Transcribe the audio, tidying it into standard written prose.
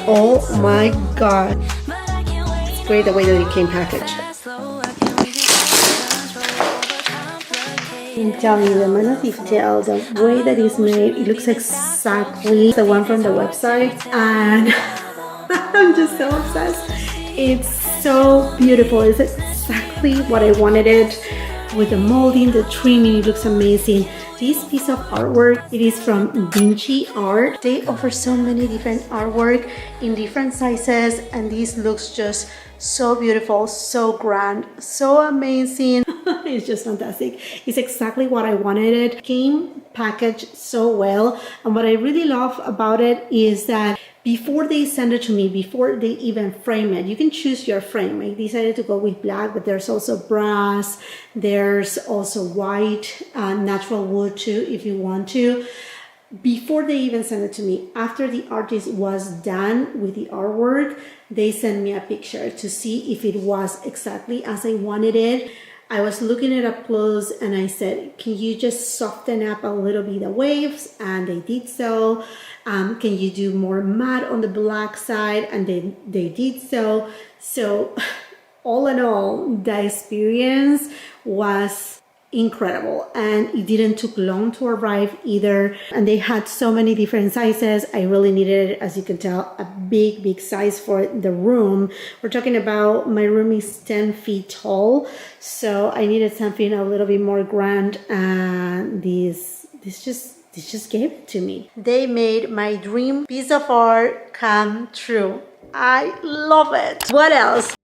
Oh my god. It's great the way that it came packaged. And tell me, the amount of detail, the way that it's made, it looks exactly the one from the website, and I'm just so obsessed. It's so beautiful. It's exactly what I wanted it. With the molding, the trimming, it looks amazing. This piece of artwork, it is from VinchyArt. They offer so many different artwork in different sizes, and this looks just so beautiful, so grand, so amazing. It's just fantastic. It's exactly what I wanted. It came packaged so well, and what I really love about it is that before they send it to me, before they even frame it, you can choose your frame. I decided to go with black, but there's also brass, there's also white, natural wood too if you want to. Before they even send it to me, after the artist was done with the artwork, they sent me a picture to see if it was exactly as I wanted it. I was looking at it up close and I said, can you just soften up a little bit the waves? And they did so. Can you do more matte on the black side? And they did so. So all in all, the experience was incredible, and it didn't took long to arrive either. And they had so many different sizes. I really needed, as you can tell, a big size for the room. We're talking about, my room is 10 feet tall, so I needed something a little bit more grand, and this just gave it to me. They made my dream piece of art come true. I love it. What else?